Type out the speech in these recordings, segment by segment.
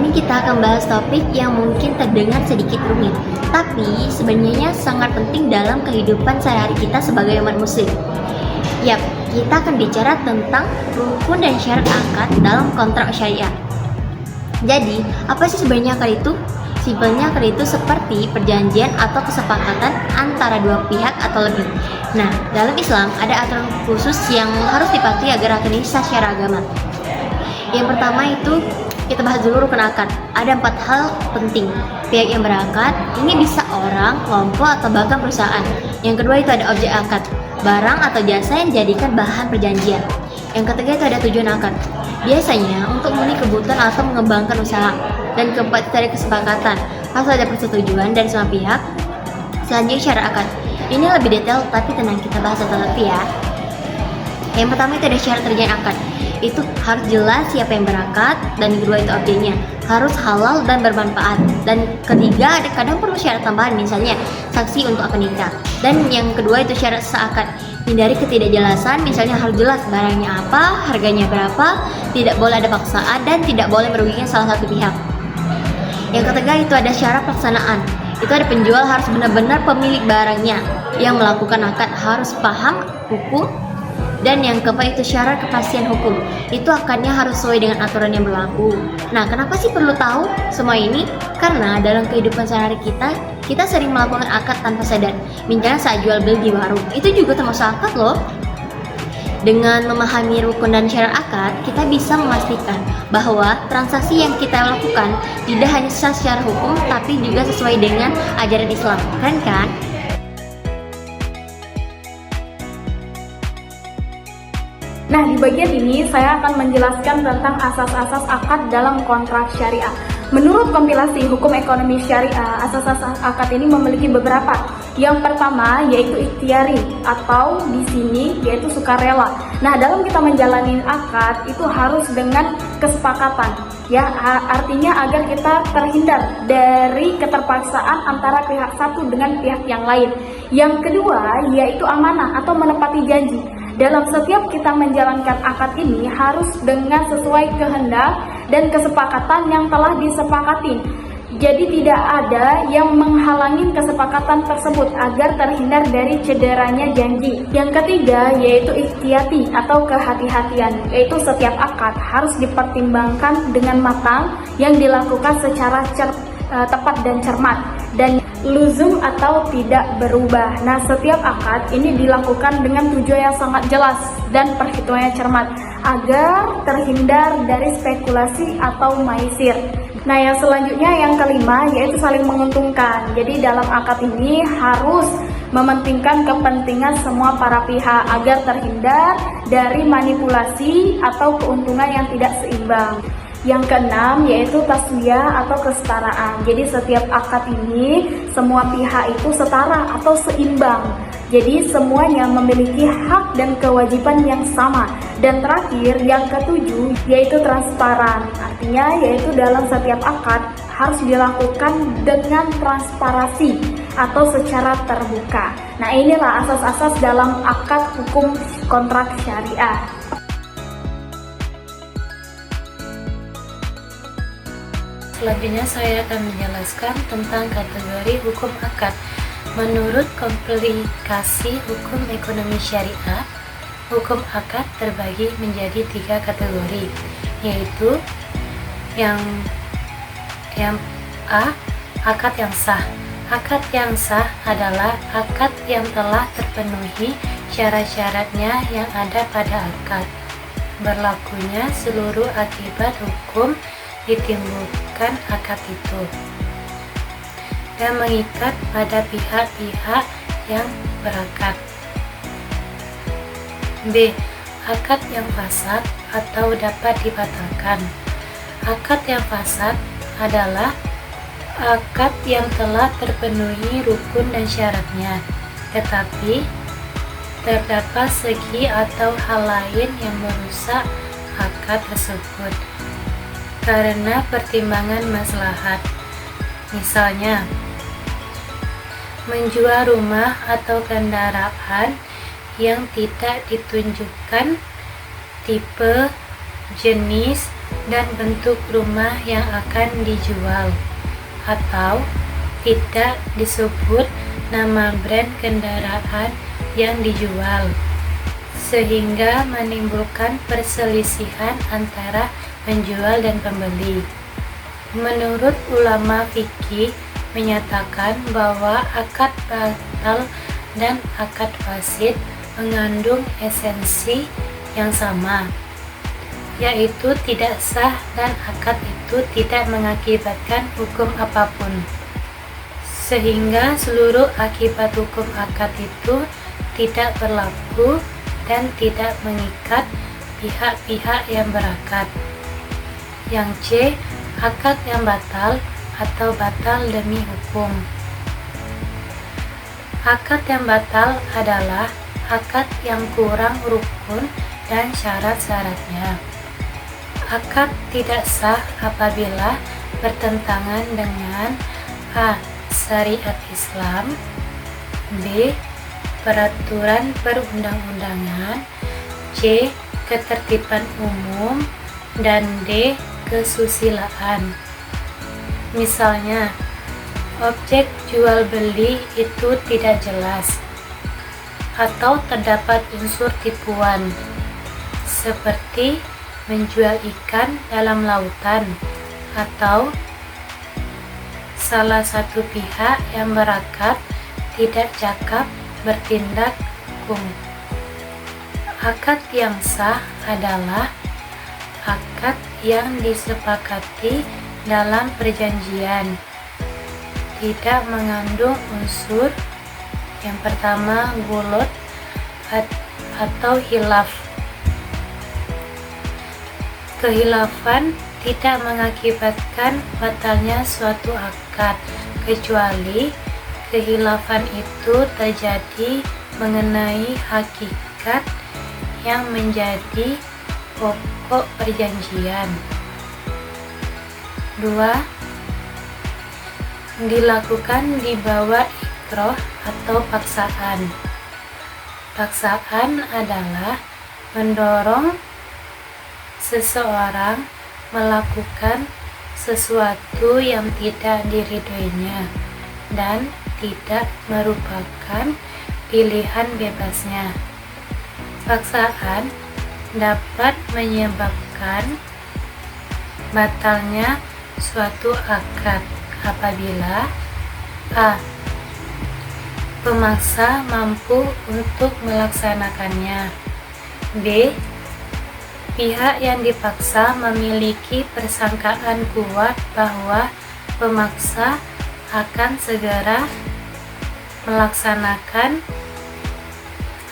ini kita akan bahas topik yang mungkin terdengar sedikit rumit, tapi sebenarnya sangat penting dalam kehidupan sehari-hari kita sebagai umat muslim. Yap, kita akan bicara tentang rukun dan syarat akad dalam kontrak syariah. Jadi, apa sih sebenarnya akad itu? Simpelnya akad itu seperti perjanjian atau kesepakatan antara dua pihak atau lebih. Nah, dalam Islam ada aturan khusus yang harus dipatuhi agar akad ini sah secara agama. Yang pertama itu kita bahas dulu rukun akad. Ada 4 hal penting. Pihak yang berakad ini bisa orang, kelompok, atau bahkan perusahaan. Yang kedua itu ada objek akad, barang atau jasa yang dijadikan bahan perjanjian. Yang ketiga itu ada tujuan akad, biasanya untuk memenuhi kebutuhan atau mengembangkan usaha. Dan keempat itu ada kesepakatan, harus ada persetujuan dari semua pihak. Selanjutnya syarat akad. Ini lebih detail, tapi tenang, kita bahas satu-satu ya. Yang pertama itu ada syarat terjadi akad. Itu harus jelas siapa yang berakad, dan kedua itu objeknya harus halal dan bermanfaat. Dan ketiga ada kadang perlu syarat tambahan, misalnya saksi untuk akad nikah. Dan yang kedua itu syarat sah akad. Hindari ketidakjelasan, misalnya harus jelas barangnya apa, harganya berapa, tidak boleh ada paksaan, dan tidak boleh merugikan salah satu pihak. Yang ketiga itu ada syarat pelaksanaan. Itu ada penjual harus benar-benar pemilik barangnya, yang melakukan akad harus paham hukum. Dan yang keempat itu syarat kepastian hukum. Itu akadnya harus sesuai dengan aturan yang berlaku. Nah, kenapa sih perlu tahu semua ini? Karena dalam kehidupan sehari-hari kita sering melakukan akad tanpa sadar. Misalnya saat jual beli di warung, itu juga termasuk akad loh. Dengan memahami rukun dan syarat akad, kita bisa memastikan bahwa transaksi yang kita lakukan tidak hanya sah secara hukum, tapi juga sesuai dengan ajaran Islam. Keren kan? Nah, di bagian ini saya akan menjelaskan tentang asas-asas akad dalam kontrak syariah. Menurut kompilasi hukum ekonomi syariah, asas-asas akad ini memiliki beberapa. Yang pertama yaitu ikhtiari, atau di sini yaitu sukarela. Nah, dalam kita menjalani akad itu harus dengan kesepakatan, ya, artinya agar kita terhindar dari keterpaksaan antara pihak satu dengan pihak yang lain. Yang kedua yaitu amanah atau menepati janji. Dalam setiap kita menjalankan akad ini harus dengan sesuai kehendak dan kesepakatan yang telah disepakati. Jadi tidak ada yang menghalangi kesepakatan tersebut agar terhindar dari cederanya janji. Yang ketiga yaitu ikhtiyati atau kehati-hatian, yaitu setiap akad harus dipertimbangkan dengan matang yang dilakukan secara tepat dan cermat dan luzum atau tidak berubah. Nah, setiap akad ini dilakukan dengan tujuan yang sangat jelas dan perhitungannya cermat agar terhindar dari spekulasi atau maisir. Nah, yang selanjutnya yang kelima yaitu saling menguntungkan. Jadi dalam akad ini harus mementingkan kepentingan semua para pihak agar terhindar dari manipulasi atau keuntungan yang tidak seimbang. Yang keenam yaitu taswiyah atau kesetaraan. Jadi setiap akad ini semua pihak itu setara atau seimbang. Jadi semuanya memiliki hak dan kewajiban yang sama. Dan terakhir yang ketujuh yaitu transparan. Artinya yaitu dalam setiap akad harus dilakukan dengan transparansi atau secara terbuka. Nah, inilah asas-asas dalam akad hukum kontrak syariah. Selanjutnya saya akan menjelaskan tentang kategori hukum akad. Menurut komplikasi hukum ekonomi syariah, hukum akad terbagi menjadi 3 kategori, yaitu yang A. Akad yang sah. Akad yang sah adalah akad yang telah terpenuhi syarat-syaratnya yang ada pada akad. Berlakunya seluruh akibat hukum ditimbulkan akad itu dan mengikat pada pihak-pihak yang berakad. B. Akad yang fasad atau dapat dibatalkan. Akad yang fasad adalah akad yang telah terpenuhi rukun dan syaratnya, tetapi terdapat segi atau hal lain yang merusak akad tersebut karena pertimbangan maslahat. Misalnya, menjual rumah atau kendaraan yang tidak ditunjukkan tipe, jenis, dan bentuk rumah yang akan dijual, atau tidak disebut nama brand kendaraan yang dijual, sehingga menimbulkan perselisihan antara penjual dan pembeli. Menurut ulama fikih menyatakan bahwa akad batal dan akad fasid mengandung esensi yang sama, yaitu tidak sah dan akad itu tidak mengakibatkan hukum apapun, sehingga seluruh akibat hukum akad itu tidak berlaku dan tidak mengikat pihak-pihak yang berakad. Yang C, akad yang batal atau batal demi hukum. Akad yang batal adalah akad yang kurang rukun dan syarat-syaratnya. Akad tidak sah apabila bertentangan dengan A. Syariat Islam, B. Peraturan perundang-undangan, C. Ketertiban umum, dan D. Kesusilaan. Misalnya, objek jual beli itu tidak jelas atau terdapat unsur tipuan, seperti menjual ikan dalam lautan, atau salah satu pihak yang berakad tidak cakap bertindak hukum. Akad yang sah adalah akad yang disepakati dalam perjanjian, tidak mengandung unsur yang pertama gulot atau hilaf. Kehilafan tidak mengakibatkan batalnya suatu akad, kecuali kehilafan itu terjadi mengenai hakikat yang menjadi pokok perjanjian. 2. Dilakukan di bawah ikroh atau paksaan. Paksaan adalah mendorong seseorang melakukan sesuatu yang tidak diridhoinya dan tidak merupakan pilihan bebasnya. Paksaan dapat menyebabkan batalnya suatu akad apabila A. Pemaksa mampu untuk melaksanakannya, B. Pihak yang dipaksa memiliki persangkaan kuat bahwa pemaksa akan segera melaksanakan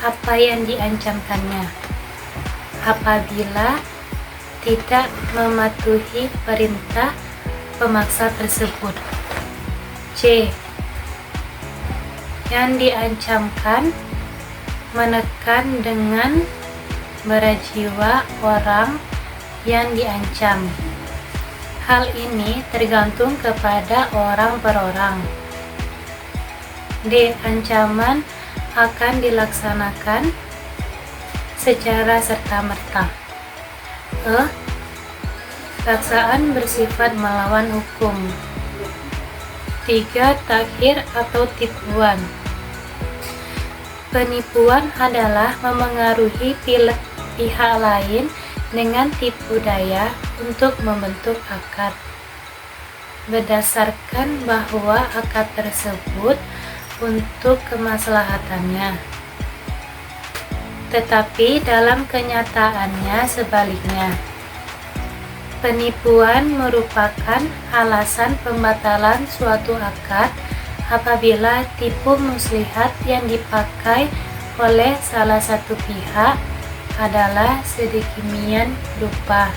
apa yang diancamkannya apabila tidak mematuhi perintah pemaksa tersebut. C. Yang diancamkan menekan dengan berjiwa orang yang diancam. Hal ini tergantung kepada orang per orang. D. Ancaman akan dilaksanakan secara serta-merta. E. Paksaan bersifat melawan hukum. 3. Takhir atau tipuan. Penipuan adalah memengaruhi pihak lain dengan tipu daya untuk membentuk akad, berdasarkan bahwa akad tersebut untuk kemaslahatannya, tetapi dalam kenyataannya sebaliknya. Penipuan merupakan alasan pembatalan suatu akad apabila tipu muslihat yang dipakai oleh salah satu pihak adalah sedemikian rupa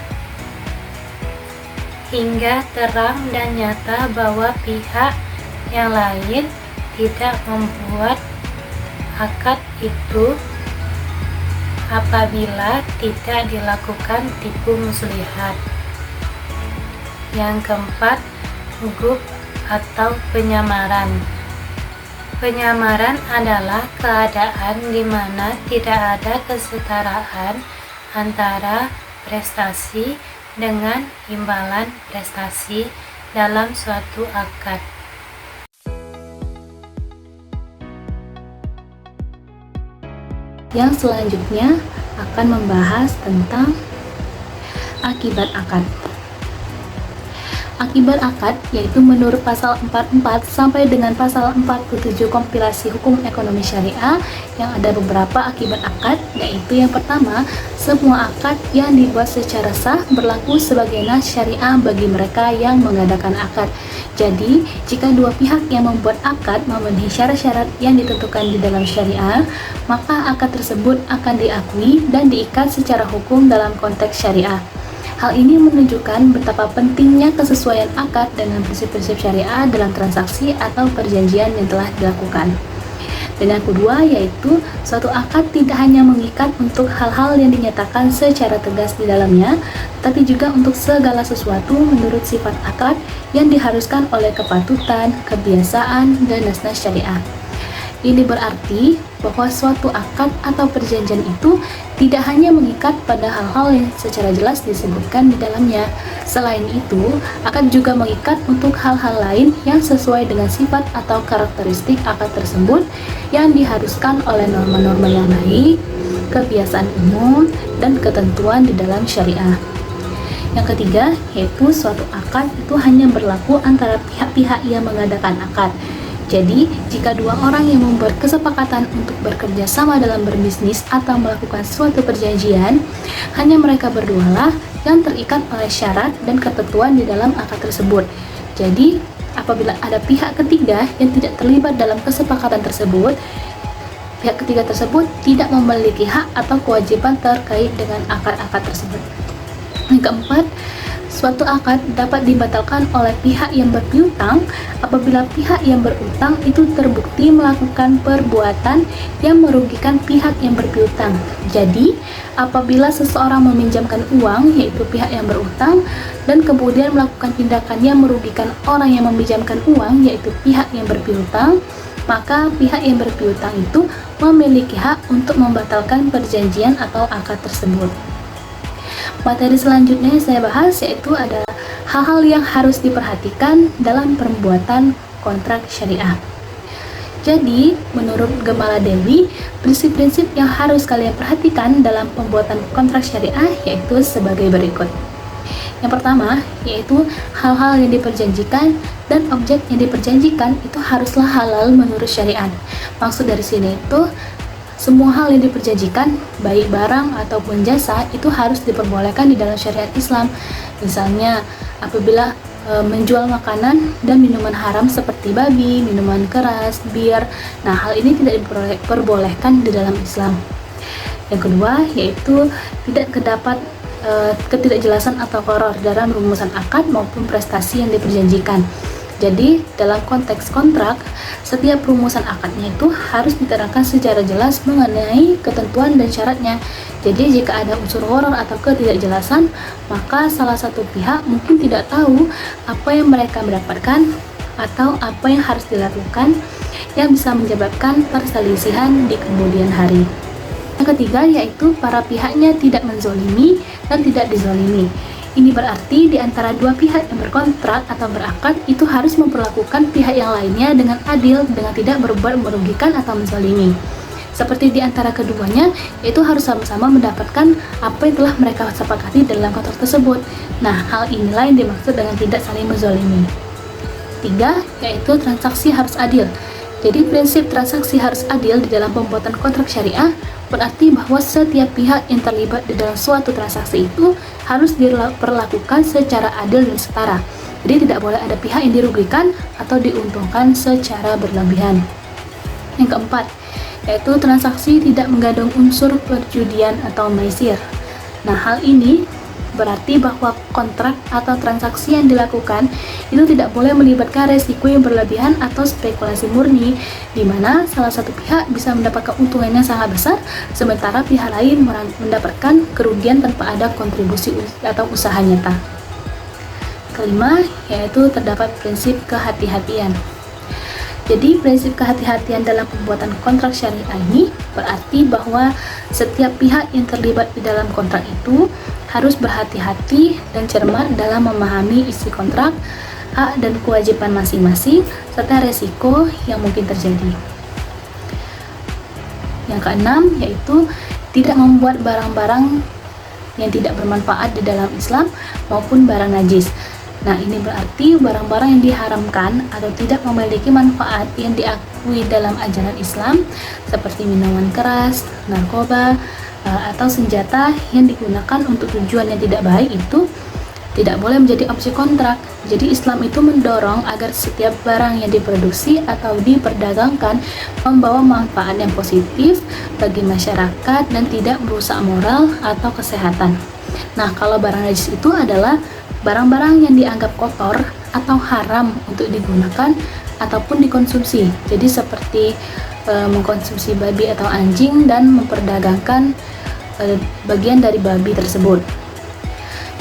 hingga terang dan nyata bahwa pihak yang lain tidak membuat akad itu apabila tidak dilakukan tipu muslihat. Yang keempat, gub atau penyamaran. Penyamaran adalah keadaan di mana tidak ada kesetaraan antara prestasi dengan imbalan prestasi dalam suatu akad. Yang selanjutnya akan membahas tentang akibat akad. Akibat akad yaitu menurut pasal 44 sampai dengan pasal 47 kompilasi hukum ekonomi syariah yang ada beberapa akibat akad, yaitu yang pertama, semua akad yang dibuat secara sah berlaku sebagai nas syariah bagi mereka yang mengadakan akad. Jadi, jika dua pihak yang membuat akad memenuhi syarat-syarat yang ditentukan di dalam syariah, maka akad tersebut akan diakui dan diikat secara hukum dalam konteks syariah. Hal ini menunjukkan betapa pentingnya kesesuaian akad dengan prinsip-prinsip syariah dalam transaksi atau perjanjian yang telah dilakukan. Dan yang kedua yaitu suatu akad tidak hanya mengikat untuk hal-hal yang dinyatakan secara tegas di dalamnya, tapi juga untuk segala sesuatu menurut sifat akad yang diharuskan oleh kepatutan, kebiasaan, dan nas-nas syariah. Ini berarti bahwa suatu akad atau perjanjian itu tidak hanya mengikat pada hal-hal yang secara jelas disebutkan di dalamnya. Selain itu, akad juga mengikat untuk hal-hal lain yang sesuai dengan sifat atau karakteristik akad tersebut yang diharuskan oleh norma-norma yang baik, kebiasaan umum, dan ketentuan di dalam syariah. Yang ketiga, yaitu suatu akad itu hanya berlaku antara pihak-pihak yang mengadakan akad. Jadi, jika dua orang yang membuat kesepakatan untuk bekerja sama dalam berbisnis atau melakukan suatu perjanjian, hanya mereka berdualah yang terikat oleh syarat dan ketentuan di dalam akad tersebut. Jadi, apabila ada pihak ketiga yang tidak terlibat dalam kesepakatan tersebut, pihak ketiga tersebut tidak memiliki hak atau kewajiban terkait dengan akad-akad tersebut. Yang keempat, suatu akad dapat dibatalkan oleh pihak yang berpiutang apabila pihak yang berutang itu terbukti melakukan perbuatan yang merugikan pihak yang berpiutang. Jadi, apabila seseorang meminjamkan uang, yaitu pihak yang berutang, dan kemudian melakukan tindakan yang merugikan orang yang meminjamkan uang, yaitu pihak yang berpiutang, maka pihak yang berpiutang itu memiliki hak untuk membatalkan perjanjian atau akad tersebut. Materi selanjutnya yang saya bahas yaitu ada hal-hal yang harus diperhatikan dalam pembuatan kontrak syariah. Jadi, menurut Gemala Dewi, prinsip-prinsip yang harus kalian perhatikan dalam pembuatan kontrak syariah yaitu sebagai berikut. Yang pertama, yaitu hal-hal yang diperjanjikan dan objek yang diperjanjikan itu haruslah halal menurut syariat. Maksud dari sini itu semua hal yang diperjanjikan, baik barang ataupun jasa, itu harus diperbolehkan di dalam syariat Islam. Misalnya, apabila menjual makanan dan minuman haram seperti babi, minuman keras, bir, nah hal ini tidak diperbolehkan di dalam Islam. Yang kedua, yaitu tidak terdapat ketidakjelasan atau horor dalam rumusan akad maupun prestasi yang diperjanjikan. Jadi, dalam konteks kontrak, setiap rumusan akadnya itu harus diterangkan secara jelas mengenai ketentuan dan syaratnya. Jadi, jika ada unsur horor atau ketidakjelasan, maka salah satu pihak mungkin tidak tahu apa yang mereka mendapatkan atau apa yang harus dilakukan yang bisa menyebabkan perselisihan di kemudian hari. Yang ketiga, yaitu para pihaknya tidak menzolimi dan tidak dizolimi. Ini berarti di antara dua pihak yang berkontrak atau berakad itu harus memperlakukan pihak yang lainnya dengan adil, dengan tidak berbuat merugikan atau menzalimi. Seperti di antara keduanya, yaitu harus sama-sama mendapatkan apa yang telah mereka sepakati dalam kontrak tersebut. Nah, hal inilah yang dimaksud dengan tidak saling menzalimi. Tiga, yaitu transaksi harus adil. Jadi prinsip transaksi harus adil di dalam pembuatan kontrak syariah berarti bahwa setiap pihak yang terlibat di dalam suatu transaksi itu harus diperlakukan secara adil dan setara. Jadi tidak boleh ada pihak yang dirugikan atau diuntungkan secara berlebihan. Yang keempat, yaitu transaksi tidak mengandung unsur perjudian atau maisir. Nah, hal ini berarti bahwa kontrak atau transaksi yang dilakukan itu tidak boleh melibatkan resiko yang berlebihan atau spekulasi murni, di mana salah satu pihak bisa mendapatkan keuntungan yang sangat besar, sementara pihak lain mendapatkan kerugian tanpa ada kontribusi atau usaha nyata. Kelima, yaitu terdapat prinsip kehati-hatian. Jadi prinsip kehati-hatian dalam pembuatan kontrak syariah ini berarti bahwa setiap pihak yang terlibat di dalam kontrak itu harus berhati-hati dan cermat dalam memahami isi kontrak, hak dan kewajiban masing-masing, serta resiko yang mungkin terjadi. Yang keenam yaitu tidak membuat barang-barang yang tidak bermanfaat di dalam Islam maupun barang najis. Nah, ini berarti barang-barang yang diharamkan atau tidak memiliki manfaat yang diakui dalam ajaran Islam seperti minuman keras, narkoba, atau senjata yang digunakan untuk tujuan yang tidak baik itu tidak boleh menjadi opsi kontrak. Jadi Islam itu mendorong agar setiap barang yang diproduksi atau diperdagangkan membawa manfaat yang positif bagi masyarakat dan tidak merusak moral atau kesehatan. Nah, kalau barang najis itu adalah barang-barang yang dianggap kotor atau haram untuk digunakan ataupun dikonsumsi. Jadi seperti mengkonsumsi babi atau anjing dan memperdagangkan bagian dari babi tersebut.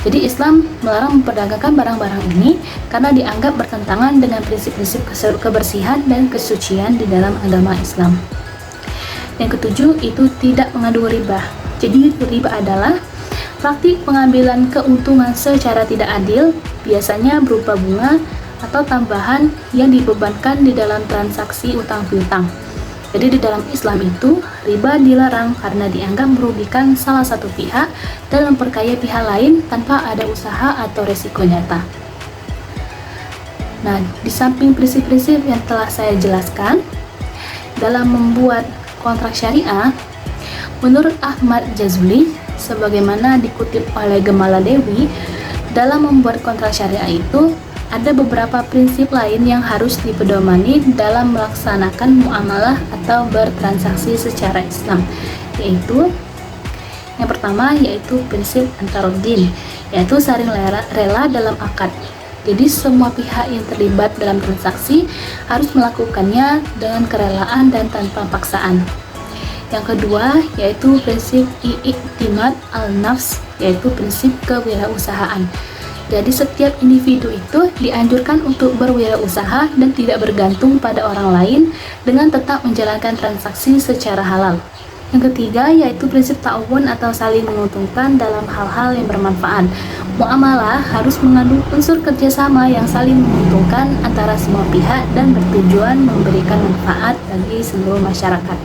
Jadi Islam melarang memperdagangkan barang-barang ini karena dianggap bertentangan dengan prinsip-prinsip kebersihan dan kesucian di dalam agama Islam. Yang ketujuh itu tidak mengandung riba. Jadi riba adalah praktik pengambilan keuntungan secara tidak adil, biasanya berupa bunga atau tambahan yang dibebankan di dalam transaksi utang piutang. Jadi di dalam Islam itu, riba dilarang karena dianggap merugikan salah satu pihak dan memperkaya pihak lain tanpa ada usaha atau resiko nyata. Nah, di samping prinsip-prinsip yang telah saya jelaskan, dalam membuat kontrak syariah, menurut Ahmad Jazuli, sebagaimana dikutip oleh Gemala Dewi, dalam membuat kontrak syariah itu ada beberapa prinsip lain yang harus dipedomani dalam melaksanakan muamalah atau bertransaksi secara Islam, yaitu yang pertama yaitu prinsip antaroddin, yaitu saling rela dalam akad. Jadi semua pihak yang terlibat dalam transaksi harus melakukannya dengan kerelaan dan tanpa paksaan. Yang kedua yaitu prinsip i'timad al-nafs, yaitu prinsip kewirausahaan. Jadi setiap individu itu dianjurkan untuk berwirausaha dan tidak bergantung pada orang lain dengan tetap menjalankan transaksi secara halal. Yang ketiga yaitu prinsip ta'awun atau saling menguntungkan dalam hal-hal yang bermanfaat. Muamalah harus mengandung unsur kerjasama yang saling menguntungkan antara semua pihak dan bertujuan memberikan manfaat bagi seluruh masyarakat.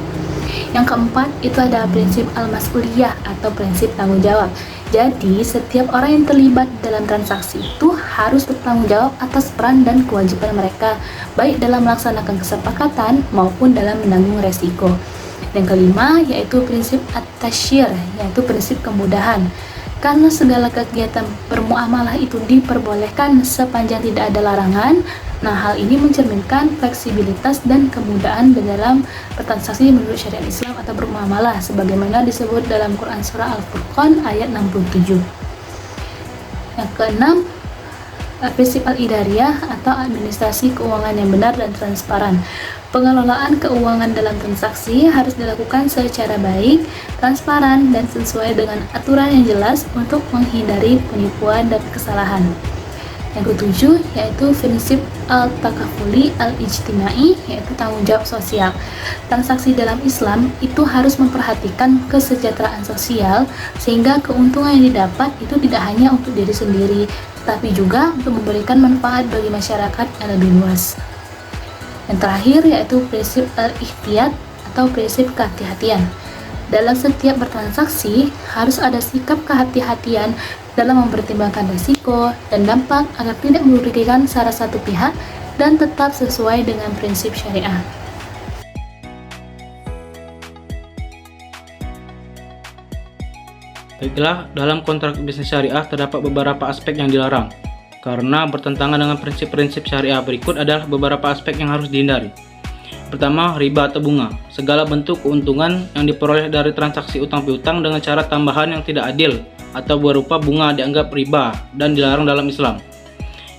Yang keempat itu ada prinsip al-mas'uliyah atau prinsip tanggung jawab. Jadi setiap orang yang terlibat dalam transaksi itu harus bertanggung jawab atas peran dan kewajiban mereka, baik dalam melaksanakan kesepakatan maupun dalam menanggung resiko. Yang kelima yaitu prinsip at-tasyir, yaitu prinsip kemudahan. Karena segala kegiatan bermuamalah itu diperbolehkan sepanjang tidak ada larangan, nah hal ini mencerminkan fleksibilitas dan kemudahan dalam bertransaksi menurut syariat Islam atau bermuamalah sebagaimana disebut dalam Quran Surah Al-Furqan ayat 67. Yang keenam, prinsip al-idariyah atau administrasi keuangan yang benar dan transparan. Pengelolaan keuangan dalam transaksi harus dilakukan secara baik, transparan, dan sesuai dengan aturan yang jelas untuk menghindari penipuan dan kesalahan. Yang ketujuh yaitu prinsip al-takafuli al-ijtimai, yaitu tanggung jawab sosial. Transaksi dalam Islam itu harus memperhatikan kesejahteraan sosial sehingga keuntungan yang didapat itu tidak hanya untuk diri sendiri, tetapi juga untuk memberikan manfaat bagi masyarakat yang lebih luas. Yang terakhir yaitu prinsip al-ihtiyat atau prinsip kehati-hatian. Dalam setiap bertransaksi harus ada sikap kehati-hatian dalam mempertimbangkan risiko dan dampak agar tidak merugikan salah satu pihak dan tetap sesuai dengan prinsip syariah. Baiklah, dalam kontrak bisnis syariah terdapat beberapa aspek yang dilarang. Karena bertentangan dengan prinsip-prinsip syariah berikut adalah beberapa aspek yang harus dihindari. Pertama, riba atau bunga. Segala bentuk keuntungan yang diperoleh dari transaksi utang piutang dengan cara tambahan yang tidak adil atau berupa bunga dianggap riba dan dilarang dalam Islam.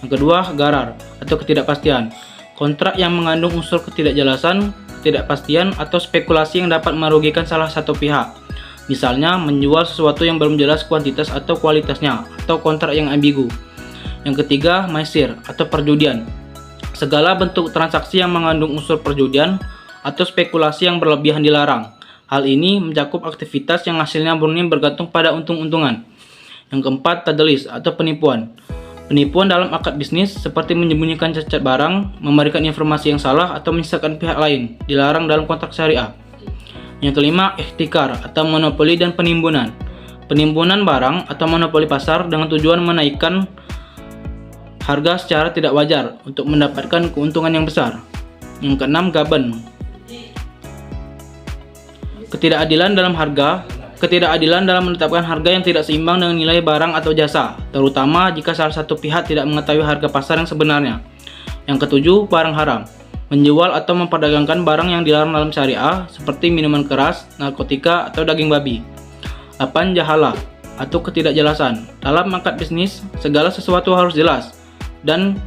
Yang kedua, gharar atau ketidakpastian. Kontrak yang mengandung unsur ketidakjelasan, ketidakpastian atau spekulasi yang dapat merugikan salah satu pihak. Misalnya, menjual sesuatu yang belum jelas kuantitas atau kualitasnya, atau kontrak yang ambigu. Yang ketiga, maisir atau perjudian. Segala bentuk transaksi yang mengandung unsur perjudian atau spekulasi yang berlebihan dilarang. Hal ini mencakup aktivitas yang hasilnya murni bergantung pada untung-untungan. Yang keempat, tadlis atau penipuan. Penipuan dalam akad bisnis seperti menyembunyikan cacat barang, memberikan informasi yang salah, atau menyesatkan pihak lain, dilarang dalam kontrak syariah. Yang kelima, ihtikar atau monopoli dan penimbunan. Penimbunan barang atau monopoli pasar dengan tujuan menaikkan harga secara tidak wajar untuk mendapatkan keuntungan yang besar. Yang keenam, gaben. Ketidakadilan dalam menetapkan harga yang tidak seimbang dengan nilai barang atau jasa, terutama jika salah satu pihak tidak mengetahui harga pasar yang sebenarnya. Yang ketujuh, barang haram. Menjual atau memperdagangkan barang yang dilarang dalam syariah seperti minuman keras, narkotika, atau daging babi. 8. Jahalah atau ketidakjelasan. Dalam akad bisnis, segala sesuatu harus jelas dan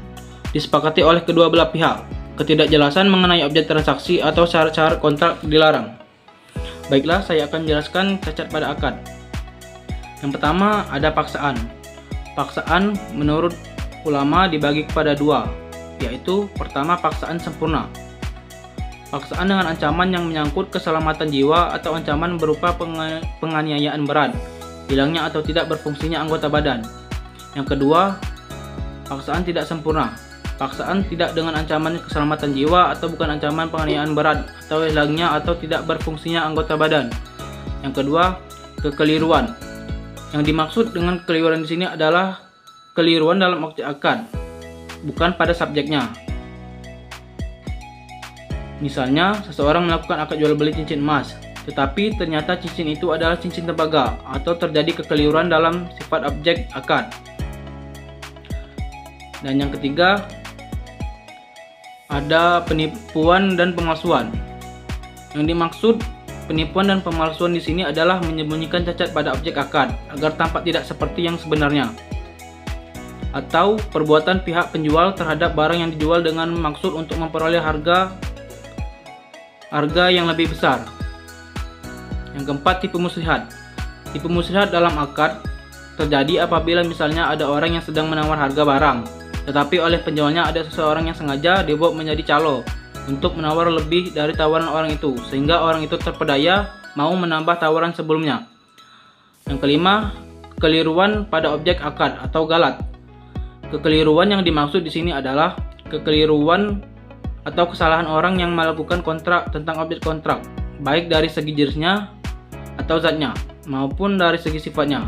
disepakati oleh kedua belah pihak. Ketidakjelasan mengenai objek transaksi atau syarat-syarat kontrak dilarang. Baiklah, saya akan menjelaskan cacat pada akad. Yang pertama, ada paksaan. Paksaan menurut ulama dibagi kepada dua, yaitu pertama, paksaan sempurna. Paksaan dengan ancaman yang menyangkut keselamatan jiwa atau ancaman berupa penganiayaan berat, hilangnya atau tidak berfungsinya anggota badan. Yang kedua, paksaan tidak sempurna. Paksaan tidak dengan ancaman keselamatan jiwa atau bukan ancaman penganiayaan berat atau hilangnya atau tidak berfungsinya anggota badan. Yang kedua, kekeliruan. Yang dimaksud dengan kekeliruan di sini adalah keliruan dalam objek akad, bukan pada subjeknya. Misalnya, seseorang melakukan akad jual beli cincin emas, tetapi ternyata cincin itu adalah cincin tembaga, atau terjadi kekeliruan dalam sifat objek akad. Dan yang ketiga, ada penipuan dan pemalsuan. Yang dimaksud penipuan dan pemalsuan di sini adalah menyembunyikan cacat pada objek akad agar tampak tidak seperti yang sebenarnya, atau perbuatan pihak penjual terhadap barang yang dijual dengan maksud untuk memperoleh harga yang lebih besar. Yang keempat, tipu muslihat. Tipu muslihat dalam akad terjadi apabila misalnya ada orang yang sedang menawar harga barang, tetapi oleh penjualnya ada seseorang yang sengaja dibuat menjadi calo untuk menawar lebih dari tawaran orang itu, sehingga orang itu terpedaya mau menambah tawaran sebelumnya. Yang kelima, kekeliruan pada objek akad atau galat. Kekeliruan yang dimaksud di sini adalah kekeliruan atau kesalahan orang yang melakukan kontrak tentang objek kontrak, baik dari segi jenisnya atau zatnya, maupun dari segi sifatnya.